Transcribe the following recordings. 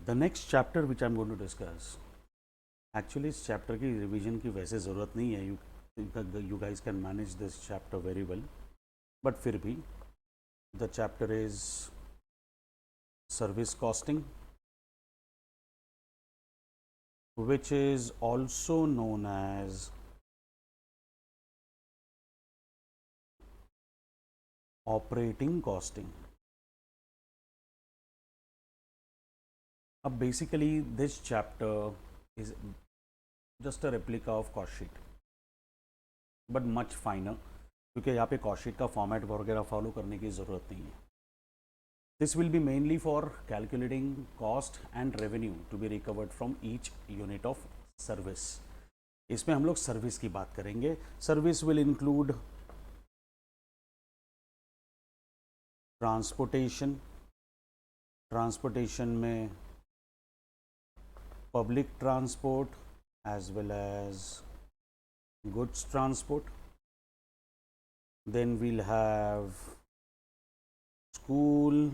the next chapter which I'm going to discuss, actually इस chapter की revision की वैसे ज़रूरत नहीं है. You guys can manage this chapter very well, but फिर भी the chapter is service costing, which is also known as operating costing. अब basically this chapter is just a replica of cost sheet, but much finer, क्योंकि यहाँ पे cost sheet का format वगैरह follow करने की ज़रूरत नहीं है. This will be mainly for calculating cost and revenue to be recovered from each unit of service. इसमें हम लोग सर्विस की बात करेंगे. सर्विस will include ट्रांसपोर्टेशन में public transport as well as goods transport. Then we'll have school,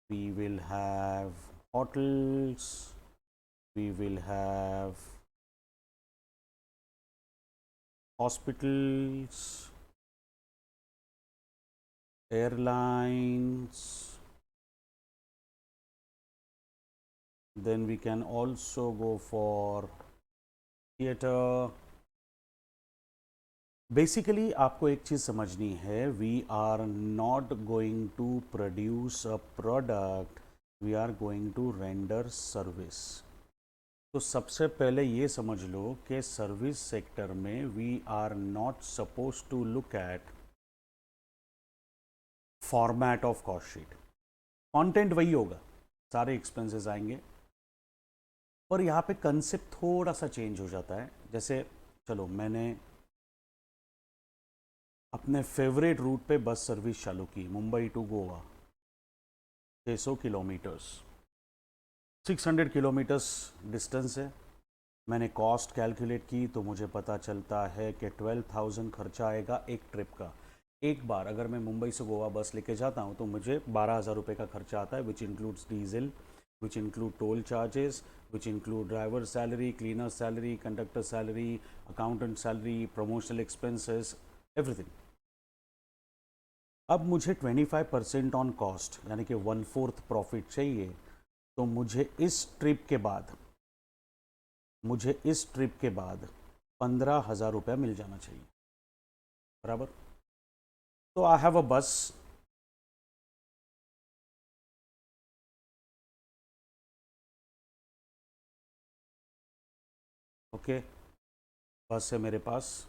we will have hotels, we will have hospitals, airlines. Then we can also go for theater. Basically आपको एक चीज़ समझनी है, we are not going to produce a product, we are going to render service. तो सबसे पहले ये समझ लो कि सर्विस सेक्टर में we are not suppose to look at format of cost sheet. Content वही होगा, सारे एक्सपेंसेस आएंगे, पर यहाँ पे कंसेप्ट थोड़ा सा चेंज हो जाता है. जैसे चलो मैंने अपने फेवरेट रूट पे बस सर्विस चालू की, Mumbai to Goa, 600 kilometres, 600 kilometres distance है. मैंने कॉस्ट कैलकुलेट की तो मुझे पता चलता है कि 12,000 खर्चा आएगा एक ट्रिप का. एक बार अगर मैं मुंबई से गोवा बस लेके जाता हूँ तो मुझे 12,000 रुपये का खर्चा आता है, which includes diesel, which include toll charges, which include driver salary, cleaner salary, conductor salary, accountant salary, promotional expenses, everything. अब मुझे 25% ऑन कॉस्ट यानी कि 1/4 प्रॉफिट चाहिए, तो मुझे इस ट्रिप के बाद 15,000 रुपया मिल जाना चाहिए, बराबर. तो आई हैव अ बस, ओके, बस है मेरे पास,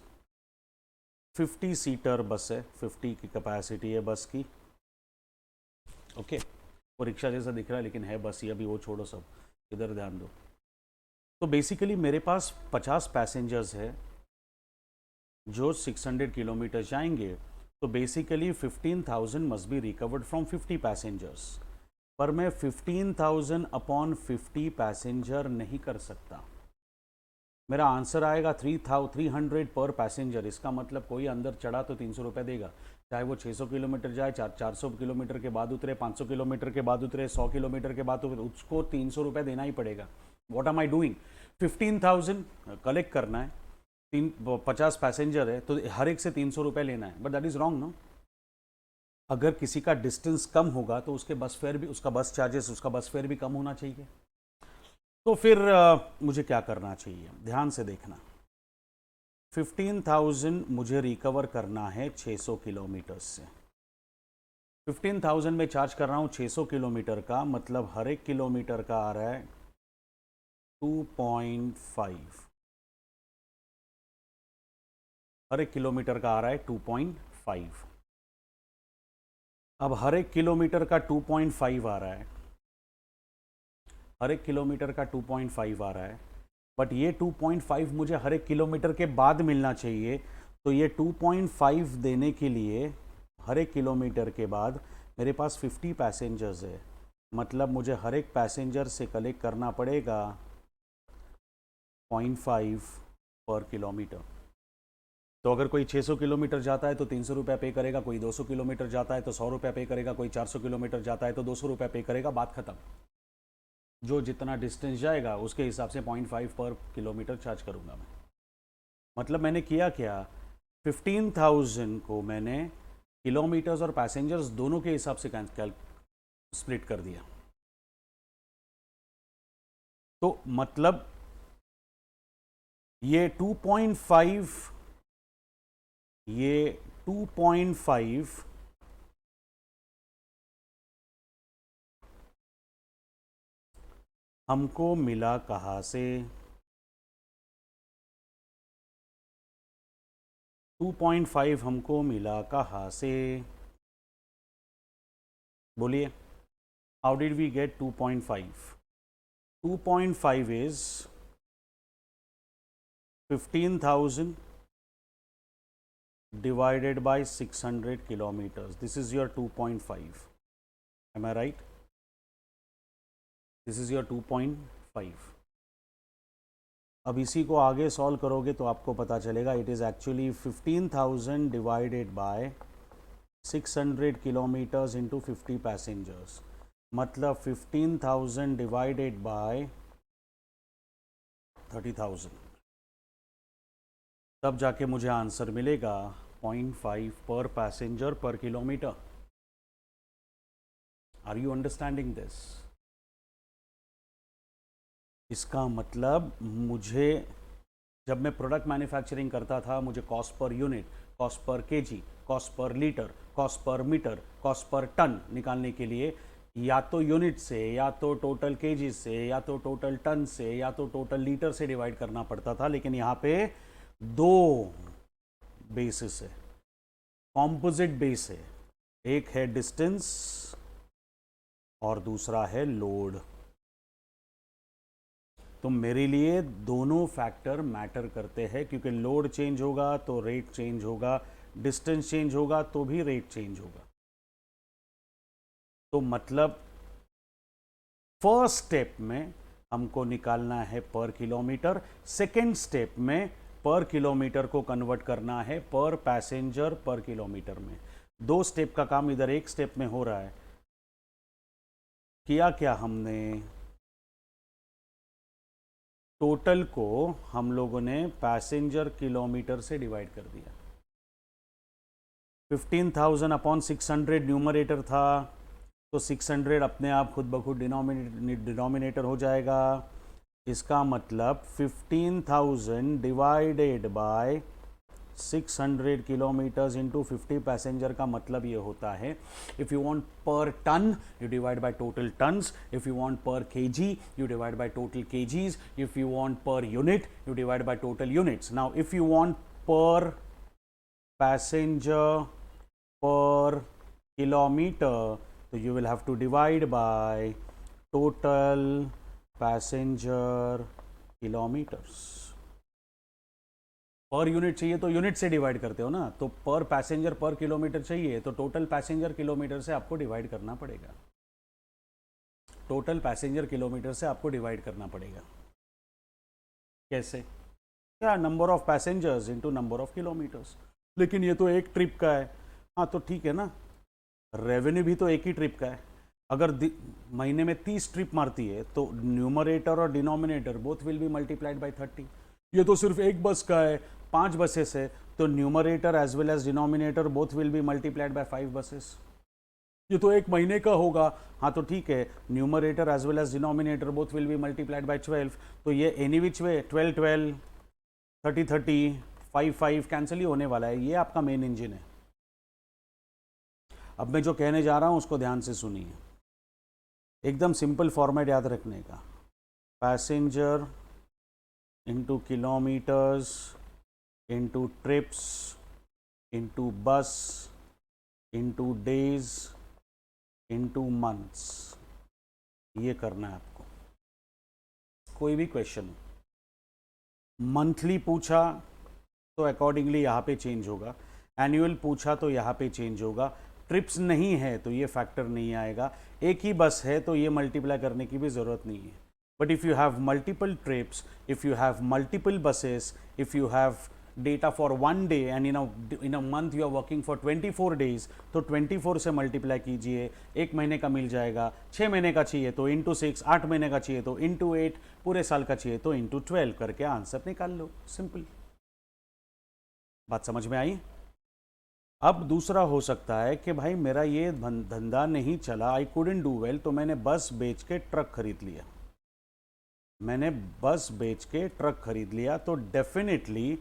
50 सीटर बस है, 50 की कैपेसिटी है बस की, ओके. वो रिक्शा जैसा दिख रहा है लेकिन है बस ही. अभी वो छोड़ो, सब इधर ध्यान दो. तो बेसिकली मेरे पास 50 पैसेंजर्स है जो 600 किलोमीटर जाएंगे, तो basically 15,000 must be recovered from 50 passengers. पर मैं 15,000 अपॉन 50 पैसेंजर नहीं कर सकता. मेरा आंसर आएगा 300 पर पैसेंजर. इसका मतलब कोई अंदर चढ़ा तो 300 रुपये देगा, चाहे वो 600 किलोमीटर जाए, 400 किलोमीटर के बाद उतरे, 500 किलोमीटर के बाद उतरे, 100 किलोमीटर के बाद उतरे, उसको 300 रुपये देना ही पड़ेगा. What am I doing? 15,000 collect करना है, 50 पैसेंजर है तो हर एक से 300 रुपये लेना है, but that is wrong no. अगर किसी का डिस्टेंस कम होगा तो उसके बस फेयर भी, उसका बस चार्जेस, उसका बस फेयर भी कम होना चाहिए. तो फिर मुझे क्या करना चाहिए, ध्यान से देखना. 15,000 मुझे रिकवर करना है 600 किलोमीटर से. 15,000 में चार्ज कर रहा हूँ 600 किलोमीटर का, मतलब हर एक किलोमीटर का आ रहा है 2.5. हर एक किलोमीटर का आ रहा है 2.5. अब हर एक किलोमीटर का 2.5 आ रहा है, हर एक किलोमीटर का 2.5 आ रहा है, बट ये 2.5 मुझे हर एक किलोमीटर के बाद मिलना चाहिए. तो ये 2.5 देने के लिए हर एक किलोमीटर के बाद मेरे पास 50 पैसेंजर्स है, मतलब मुझे हर एक पैसेंजर से कलेक्ट करना पड़ेगा 0.5 पर किलोमीटर. तो अगर कोई 600 किलोमीटर जाता है तो 300 रुपये पे करेगा, कोई 200 किलोमीटर जाता है तो 100 रुपये पे करेगा, कोई 400 किलोमीटर जाता है तो 200 रुपये पे करेगा, बात खत्म. जो जितना डिस्टेंस जाएगा उसके हिसाब से 0.5 पर किलोमीटर चार्ज करूँगा मैं। मतलब मैंने किया क्या, 15,000 को मैंने किलोमीटर्स और पैसेंजर्स दोनों के हिसाब से स्प्लिट कर दिया। तो मतलब ये 2.5 हमको मिला कहाँ से, 2.5 हमको मिला कहाँ से, बोलिए। How did we get 2.5? 2.5 is 15,000 divided by 600 kilometers. This is your 2.5. Am I right? This is your 2.5. अब इसी को आगे सॉल्व करोगे तो आपको पता चलेगा it is actually 15,000 divided by 600 kilometres into 50 passengers, मतलब 15,000 डिवाइडेड बाय 30,000, तब जाके मुझे आंसर मिलेगा 0.5 per passenger per kilometre. Are you understanding this? इसका मतलब मुझे, जब मैं प्रोडक्ट मैन्युफैक्चरिंग करता था, मुझे cost per unit, cost per KG, cost per litre, cost per metre, cost per ton निकालने के लिए या तो यूनिट से, या तो टोटल केजी से, या तो टोटल टन से, या तो टोटल लीटर से डिवाइड करना पड़ता था। लेकिन यहाँ पे दो बेसिस है, कॉम्पोजिट बेस है, एक है डिस्टेंस और दूसरा है लोड। तो मेरे लिए दोनों फैक्टर मैटर करते हैं, क्योंकि लोड चेंज होगा तो रेट चेंज होगा, डिस्टेंस चेंज होगा तो भी रेट चेंज होगा। तो मतलब फर्स्ट स्टेप में हमको निकालना है पर किलोमीटर, सेकेंड स्टेप में पर किलोमीटर को कन्वर्ट करना है पर पैसेंजर पर किलोमीटर में। दो स्टेप का काम इधर एक स्टेप में हो रहा है। किया क्या हमने, टोटल को हम लोगों ने पैसेंजर किलोमीटर से डिवाइड कर दिया। 15,000 अपॉन 600 न्यूमरेटर था, तो 600 अपने आप खुद ब खुद डिनोमिनेटर हो जाएगा। इसका मतलब 15,000 divided by 600 kilometres into 50 passenger का मतलब ये होता है, if you want per ton you divide by total tons, if you want per KG you divide by total KGs, if you want per unit you divide by total units. Now if you want per passenger per kilometre, तो you will have to divide by total passenger kilometers। Per unit चाहिए तो unit से divide करते हो ना, तो पर passenger per kilometre चाहिए तो टोटल पैसेंजर किलोमीटर से आपको डिवाइड करना पड़ेगा, टोटल पैसेंजर किलोमीटर से आपको डिवाइड करना पड़ेगा। कैसे? क्या, number of passengers into number of kilometres. लेकिन ये तो एक ट्रिप का है। हाँ तो ठीक है ना, रेवेन्यू भी तो एक ही ट्रिप का है। अगर महीने में 30 ट्रिप मारती है तो न्यूमरेटर और denominator both will be multiplied bye 30। ये तो सिर्फ एक बस का है, 5 बसेस है, तो numerator as well as denominator both will be multiplied by 5 buses. ये तो एक महीने का होगा। हाँ तो ठीक है, numerator as well as denominator both will be multiplied by 12, तो ये एनी विच वे 12 12 30 30 5 5 कैंसिल ही होने वाला है। ये आपका मेन इंजन है। अब मैं जो कहने जा रहा हूँ उसको ध्यान से सुनिए, एकदम सिंपल फॉर्मेट याद रखने का, passenger into kilometres into trips into bus into days into months, ये करना है आपको। कोई भी क्वेश्चन मंथली पूछा तो अकॉर्डिंगली यहाँ पे चेंज होगा, एनुअल पूछा तो यहाँ पे चेंज होगा, ट्रिप्स नहीं है तो ये फैक्टर नहीं आएगा, एक ही बस है तो ये मल्टीप्लाई करने की भी ज़रूरत नहीं है। But if you have multiple trips, if you have multiple buses, if you have data for 1 day and in a month you are working for 24 days, तो 24 से मल्टीप्लाई कीजिए, 1 महीने का मिल जाएगा, 6 महीने का चाहिए तो इंटू 6, 8 महीने का चाहिए तो इंटू 8, पूरे साल का चाहिए तो इंटू 12 करके आंसर निकाल लो। सिंपल। बात समझ में आई? अब दूसरा हो सकता है कि भाई मेरा ये धंधा नहीं चला, आई कुडंट डू वेल, तो मैंने बस बेच के ट्रक खरीद लिया। मैंने बस बेच के ट्रक खरीद लिया तो डेफिनेटली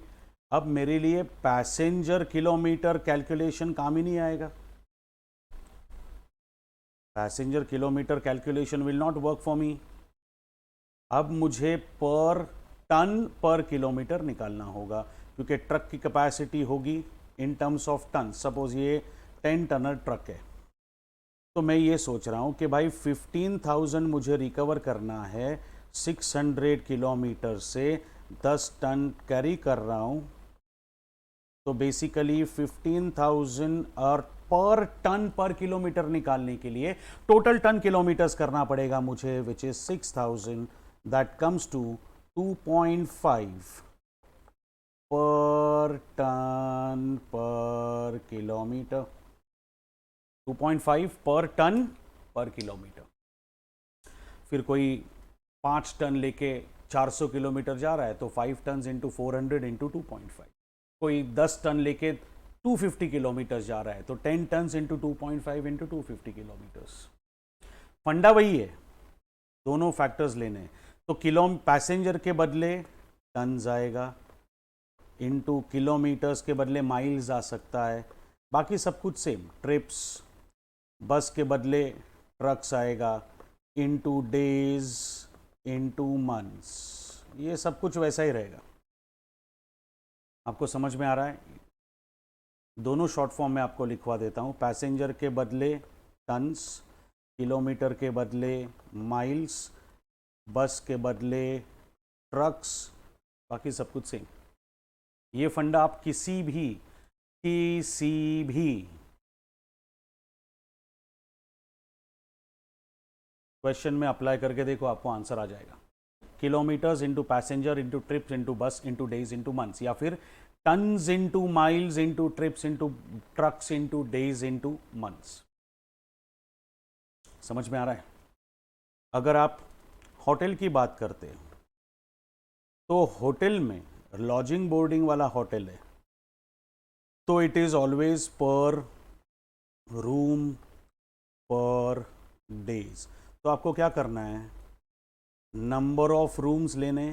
अब मेरे लिए पैसेंजर किलोमीटर कैलकुलेशन काम ही नहीं आएगा। Passenger kilometre calculation will not work for me. अब मुझे पर टन पर किलोमीटर निकालना होगा, क्योंकि ट्रक की कैपेसिटी होगी in terms of ton. Suppose ये 10 टनर ट्रक है, तो मैं ये सोच रहा हूँ कि भाई 15,000 मुझे रिकवर करना है 600 किलोमीटर से, 10 टन कैरी कर रहा हूँ, तो बेसिकली 15,000 और पर टन पर किलोमीटर निकालने के लिए टोटल टन किलोमीटर्स करना पड़ेगा मुझे, which is 6,000, that comes to 2.5 per ton पर किलोमीटर, 2.5 पर टन पर किलोमीटर। फिर कोई 5 टन लेके 400 किलोमीटर जा रहा है तो 5 टन इंटू 400 इंटू 2.5। कोई 10 टन लेके 250 किलोमीटर जा रहा है तो 10 टन इंटू 2.5 इंटू 250 किलोमीटर्स। फंडा वही है, दोनों फैक्टर्स लेने हैं। तो पैसेंजर के बदले टन आएगा, इंटू किलोमीटर्स के बदले माइल्स आ सकता है, बाकी सब कुछ सेम। ट्रिप्स, बस के बदले ट्रक्स आएगा, इंटू डेज, इंटू मंथ्स, ये सब कुछ वैसा ही रहेगा। आपको समझ में आ रहा है? दोनों शॉर्ट फॉर्म में आपको लिखवा देता हूँ। पैसेंजर के बदले टन्स, किलोमीटर के बदले माइल्स, बस के बदले ट्रक्स, बाकी सब कुछ सेम। ये फंडा आप किसी भी क्वेश्चन में अप्लाई करके देखो, आपको आंसर आ जाएगा। Kilometres into passenger into trips into bus into days into months, या फिर tons into miles into trips into trucks into days into months. समझ में आ रहा है? अगर आप होटल की बात करते हैं तो होटल में लॉजिंग बोर्डिंग वाला होटल है तो इट इज ऑलवेज पर रूम पर डेज। तो आपको क्या करना है, नंबर ऑफ रूम्स लेने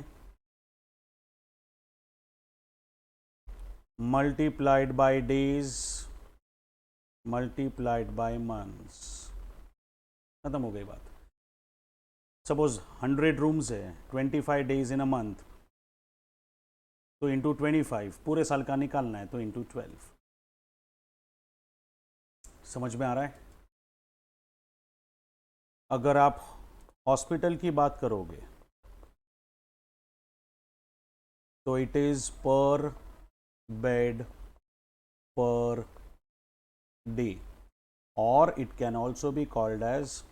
multiplied by days multiplied by months, खत्म हो गई बात। सपोज 100 रूम्स है, 25 डेज इन अ मंथ, तो इंटू 25 पूरे साल का निकालना है तो इंटू 12। समझ में आ रहा है? अगर आप हॉस्पिटल की बात करोगे तो it is per bed per day, और it can also be called as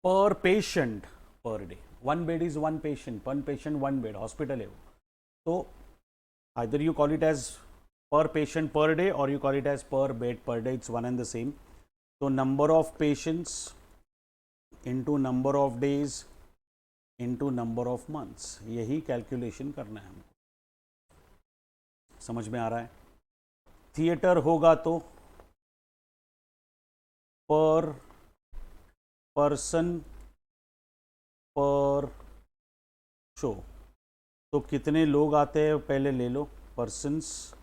per patient per day. One bed is one patient, one patient one bed, hospital है वो। तो either you call it as per patient per day or you call it as per bed per day, it's one and the same. So number of patients into number of days into number of months, यही calculation करना है हमको। समझ में आ रहा है? Theatre होगा तो पर पर्सन पर शो, तो कितने लोग आते हैं पहले ले लो, persons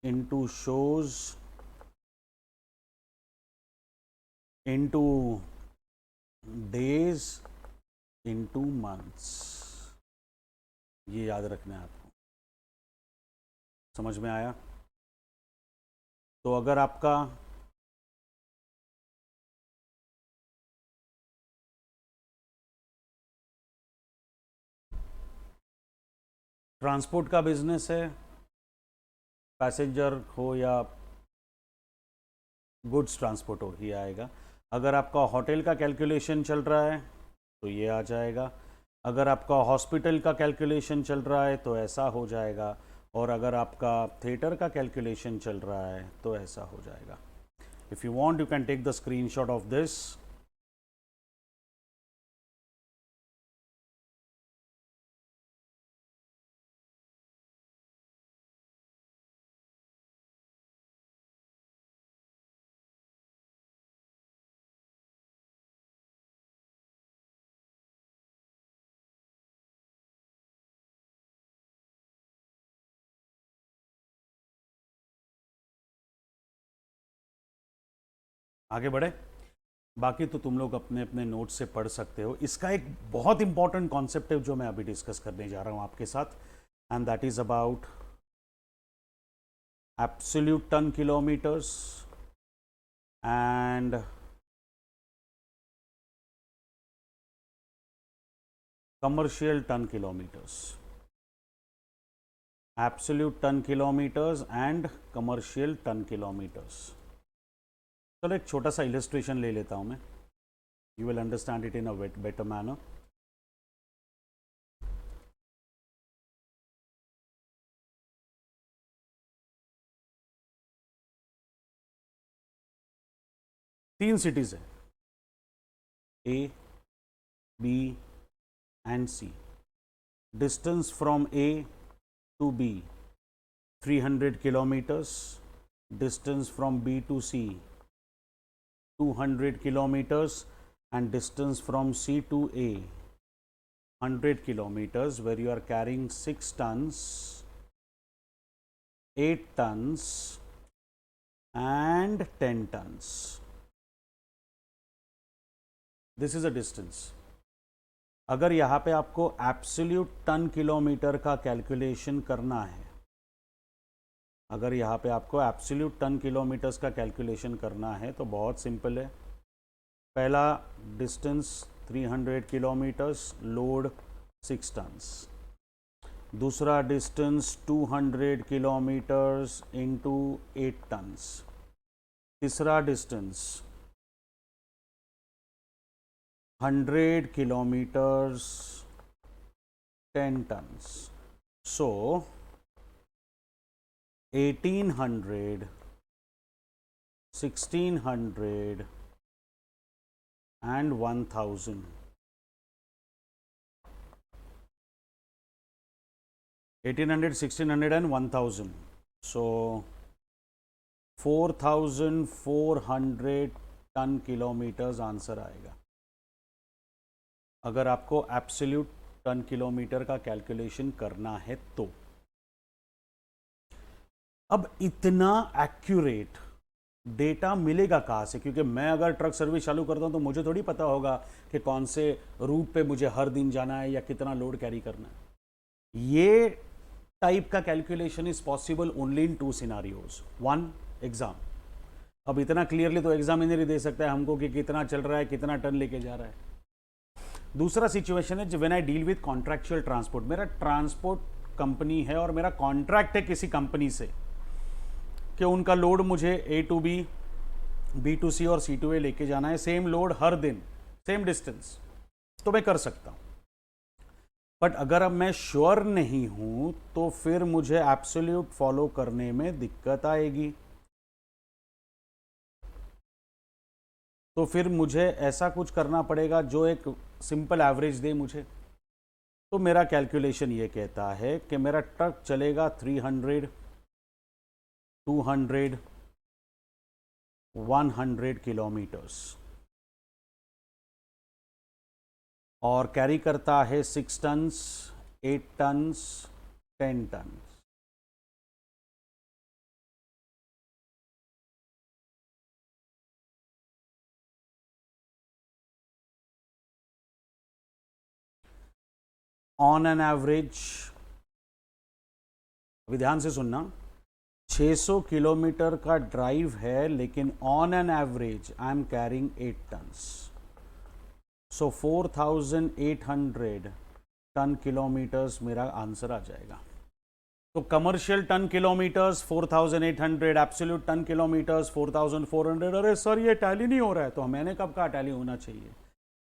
into shows into days into months, ये याद रखना है आपको। समझ में आया? तो अगर आपका ट्रांसपोर्ट का बिजनेस है, पैसेंजर हो या गुड्स ट्रांसपोर्ट हो, ये आएगा। अगर आपका होटल का कैलकुलेशन चल रहा है तो ये आ जाएगा। अगर आपका हॉस्पिटल का कैलकुलेशन चल रहा है तो ऐसा हो जाएगा, और अगर आपका थिएटर का कैलकुलेशन चल रहा है तो ऐसा हो जाएगा. If you want you can take the screenshot of this. आगे बढ़े. बाकी तो तुम लोग अपने अपने नोट्स से पढ़ सकते हो. इसका एक बहुत इंपॉर्टेंट कॉन्सेप्ट है जो मैं अभी डिस्कस करने जा रहा हूं आपके साथ, and that is about absolute ton kilometres and commercial ton kilometers. Absolute ton kilometers and commercial ton kilometers. चलो एक छोटा सा इलस्ट्रेशन ले लेता हूं मैं. You will understand it in a better manner. तीन सिटीज है, A, B and C. Distance from A to B 300 kilometers. Distance from B to C 200 kilometers, and distance from C to A 100 kilometers, where you are carrying 6 tons, 8 tons and 10 tons. This is a distance. अगर यहाँ पे आपको absolute ton kilometre का calculation करना है, अगर यहाँ पे आपको एब्सोल्यूट टन किलोमीटर्स का कैलकुलेशन करना है तो बहुत सिंपल है. पहला डिस्टेंस 300 किलोमीटर्स, लोड 6 टन्स. दूसरा डिस्टेंस 200 किलोमीटर्स इंटू 8 टन्स. तीसरा distance 100 kilometers 10 tons. So 1800, 1600 and 1000. 1800, 1600 and 1000. So 4400 ton kilometres answer आएगा अगर आपको एब्सोल्यूट टन किलोमीटर का कैलकुलेशन करना है तो. अब इतना एक्यूरेट डेटा मिलेगा कहाँ से? क्योंकि मैं अगर ट्रक सर्विस चालू करता हूं तो मुझे थोड़ी पता होगा कि कौन से रूट पे मुझे हर दिन जाना है या कितना लोड कैरी करना है. ये टाइप का calculation is possible only in 2 scenarios. 1, exam. अब इतना क्लियरली तो एग्जामिनर ही दे सकता है हमको कि कितना चल रहा है, कितना टन लेके जा रहा है. दूसरा सिचुएशन है when I deal with contractual transport. मेरा ट्रांसपोर्ट कंपनी है और मेरा कॉन्ट्रैक्ट है किसी कंपनी से कि उनका लोड मुझे ए टू बी, बी टू सी और सी टू ए लेके जाना है, सेम लोड हर दिन, सेम डिस्टेंस, तो मैं कर सकता हूं. बट अगर अब मैं श्योर नहीं हूं तो फिर मुझे एब्सोल्यूट फॉलो करने में दिक्कत आएगी. तो फिर मुझे ऐसा कुछ करना पड़ेगा जो एक सिंपल एवरेज दे मुझे. तो मेरा कैलकुलेशन ये कहता है कि मेरा ट्रक चलेगा 300, 200, 100 किलोमीटर्स और कैरी करता है 6 tons, 8 tons, 10 tons. On an average, अभी ध्यान से सुनना, 600 किलोमीटर का ड्राइव है लेकिन on an average I am carrying 8 tons. So 4800 ton kilometres मेरा आंसर आ जाएगा. तो commercial ton kilometres 4800, absolute ton kilometres 4400. अरे सर ये टैली नहीं हो रहा है. तो मैंने कब कहा टैली होना चाहिए?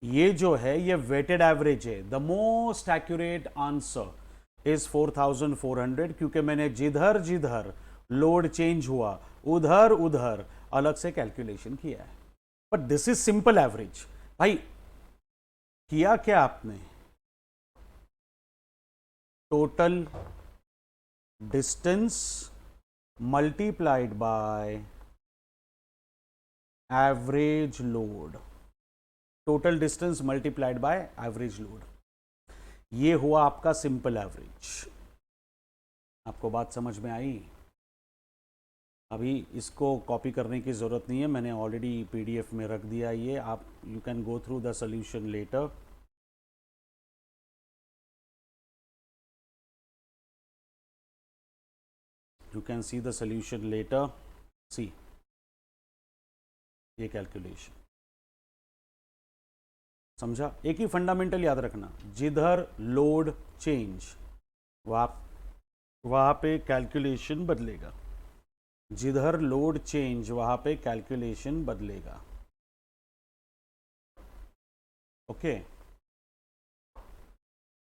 ये जो है ये वेटेड एवरेज है। The most accurate answer is 4400, क्योंकि मैंने जिधर जिधर लोड चेंज हुआ उधर उधर अलग से कैलकुलेशन किया है। But this is simple average. भाई किया क्या आपने, total distance multiplied by average load, total distance multiplied by average load, ये हुआ आपका सिंपल एवरेज। आपको बात समझ में आई? अभी इसको कॉपी करने की ज़रूरत नहीं है, मैंने ऑलरेडी पीडीएफ में रख दिया ये। आप you can go through the solution letter. You can see the solution letter. See ये कैलकुलेशन, समझा? एक ही फंडामेंटल याद रखना, जिधर लोड चेंज वहां पे कैलकुलेशन बदलेगा, जिधर लोड चेंज वहां पे कैलकुलेशन बदलेगा। ओके,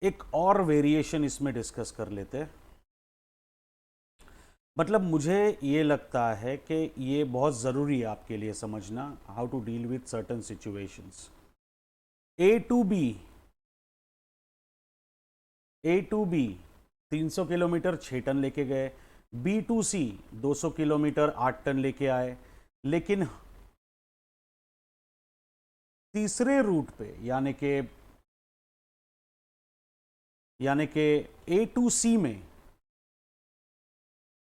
एक और वेरिएशन इसमें डिस्कस कर लेते हैं। मतलब मुझे ये लगता है कि ये बहुत ज़रूरी है आपके लिए समझना, how to deal with certain situations. A to B 300 kilometre 6 ton लेके गए, B to C 200 kilometre 8 ton लेके आए, लेकिन तीसरे रूट पे यानी कि ए टू सी में,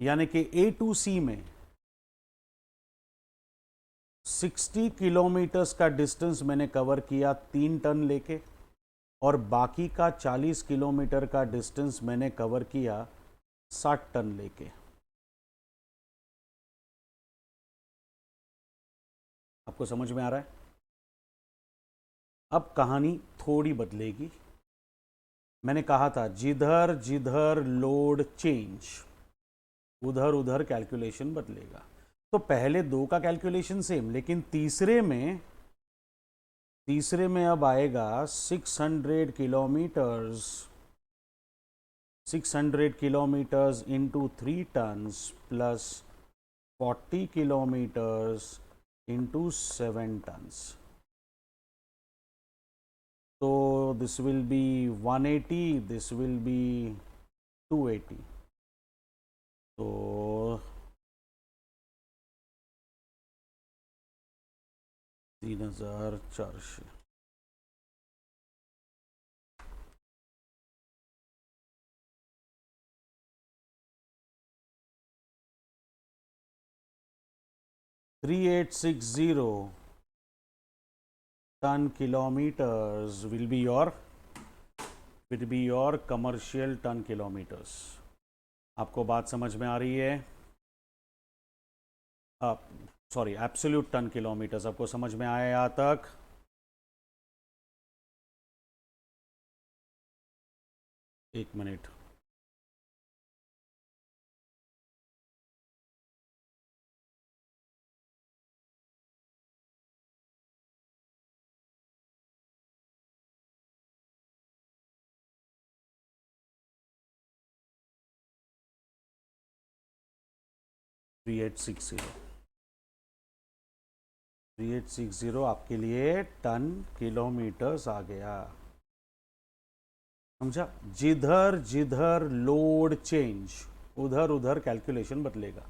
यानी कि ए टू सी में 60 किलोमीटर्स का डिस्टेंस मैंने कवर किया 3 टन लेके, और बाकी का 40 किलोमीटर का डिस्टेंस मैंने कवर किया 60 टन लेके। आपको समझ में आ रहा है? अब कहानी थोड़ी बदलेगी। मैंने कहा था जिधर जिधर लोड चेंज उधर उधर कैलकुलेशन बदलेगा। तो पहले दो का कैलकुलेशन सेम, लेकिन तीसरे में अब आएगा 600 kilometres into 3 tons plus 40 kilometres into 7 tons. तो this will be 180, this will be 280। तो 3400। Three 3860 ton kilometres will be your commercial ton kilometres. आपको बात समझ में आ रही है? Sorry, absolute ton kilometres. आपको समझ में आया यहाँ तक? एक minute, three eight six zero आपके लिए टन किलोमीटर्स आ गया। समझा? जिधर जिधर लोड चेंज उधर उधर कैलकुलेशन बदलेगा।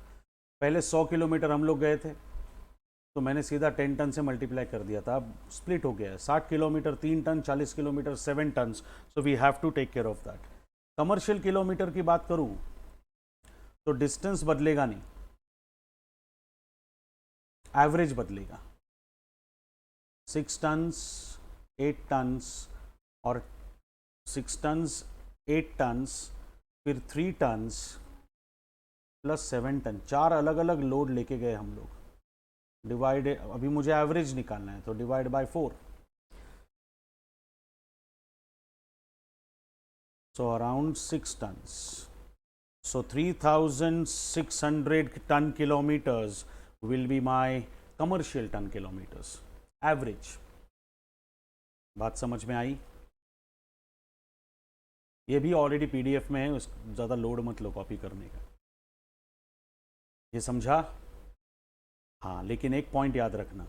पहले 100 किलोमीटर हम लोग गए थे, तो मैंने सीधा 10 टन से मल्टीप्लाई कर दिया था। अब स्प्लिट हो गया है, 60 kilometre 3 ton, 40 kilometre 7 ton. So we have to take care of that. Commercial kilometre की बात करूं तो डिस्टेंस बदलेगा नहीं, एवरेज बदलेगा। 6 टन्स 8 टन्स और 6 टन्स 8 टन्स फिर 3 टन्स प्लस 7 टन, 4 अलग अलग लोड लेके गए हम लोग। डिवाइड, अभी मुझे एवरेज निकालना है, तो divide by 4। So around 6 tons. So 3600 ton kilometres will be my commercial ton kilometers average. बात समझ में आई? ये भी ऑलरेडी पीडीएफ में है, उस ज़्यादा लोड मत लो कॉपी करने का। ये समझा? हाँ, लेकिन एक पॉइंट याद रखना,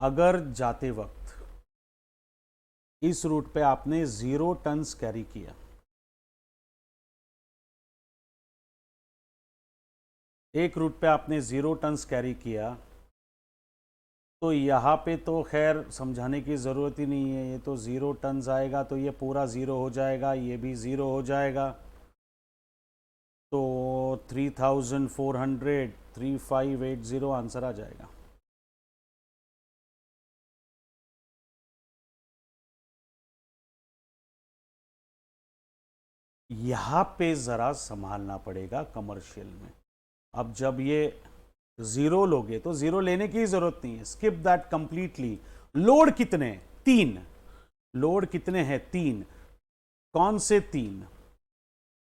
अगर जाते वक्त इस रूट पे आपने 0 टन्स कैरी किया, एक रूट पे आपने 0 टन्स कैरी किया, तो यहाँ पे तो खैर समझाने की ज़रूरत ही नहीं है, ये तो 0 टन्स आएगा तो ये पूरा 0 हो जाएगा, ये भी 0 हो जाएगा, तो 3400 3580 आंसर आ जाएगा। यहाँ पे ज़रा संभालना पड़ेगा कमर्शियल में। अब जब ये 0 लोगे तो 0 लेने की ज़रूरत नहीं है, स्किप दैट कंप्लीटली। लोड कितने? 3। लोड कितने हैं? 3। कौन से 3?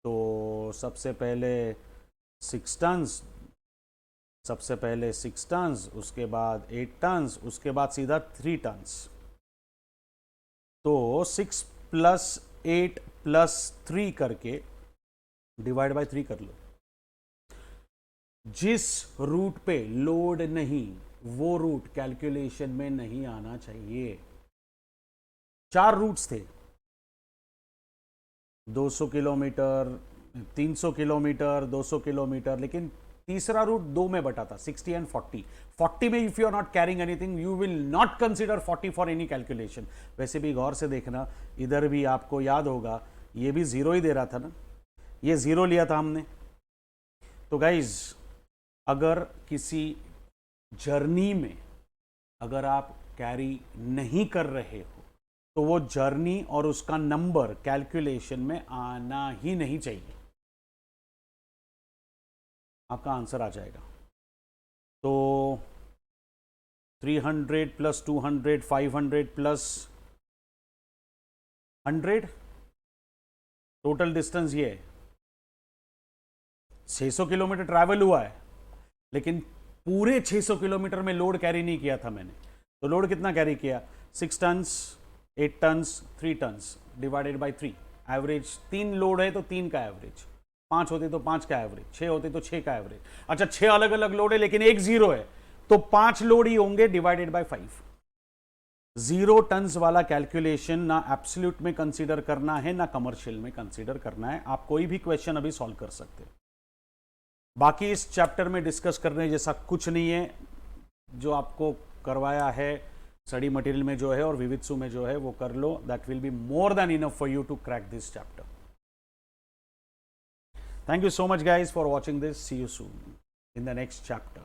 तो सबसे पहले 6 टन्स, सबसे पहले 6 टन्स, उसके बाद 8 टन्स, उसके बाद सीधा 3 टन्स। तो 6 + 8 + 3 करके डिवाइड बाय 3 कर लो। जिस रूट पे लोड नहीं, वो रूट कैलकुलेशन में नहीं आना चाहिए। 4 रूट्स थे, 200 किलोमीटर, 300 किलोमीटर, 200 किलोमीटर, लेकिन तीसरा रूट 2 में बटा था, 60 एंड 40। 40 में if you are not carrying anything, you will not consider 40 for any calculation. वैसे भी गौर से देखना, इधर भी आपको याद होगा ये भी 0 ही दे रहा था ना, ये 0 लिया था हमने। तो गाइज, अगर किसी जर्नी में अगर आप कैरी नहीं कर रहे हो तो वो जर्नी और उसका नंबर कैलकुलेशन में आना ही नहीं चाहिए, आपका आंसर आ जाएगा। तो 300 + 200 500 + 100, टोटल डिस्टेंस ये 600 किलोमीटर ट्रैवल हुआ है, लेकिन पूरे 600 किलोमीटर में लोड कैरी नहीं किया था मैंने। तो लोड कितना कैरी किया? 6 tons, 8 tons, 3 tons divided by 3। Average 3 load है तो 3 का एवरेज, 5 होते तो 5 का एवरेज, 6 होते तो 6 का एवरेज। अच्छा, 6 अलग अलग लोड है लेकिन एक 0 है, तो 5 लोड ही होंगे डिवाइडेड बाय 5। 0 टन्स वाला कैलकुलेशन ना एब्सोल्यूट में कंसीडर करना है ना कमर्शियल में कंसीडर करना है। आप कोई भी क्वेश्चन अभी सॉल्व कर सकते हैं। बाकी इस चैप्टर में डिस्कस करने जैसा कुछ नहीं है, जो आपको करवाया है स्टडी मटेरियल में जो है और विवित्सु में जो है वो कर लो, that will be more than enough for you to crack this chapter. Thank you so much guys for watching this, see you soon in the next chapter.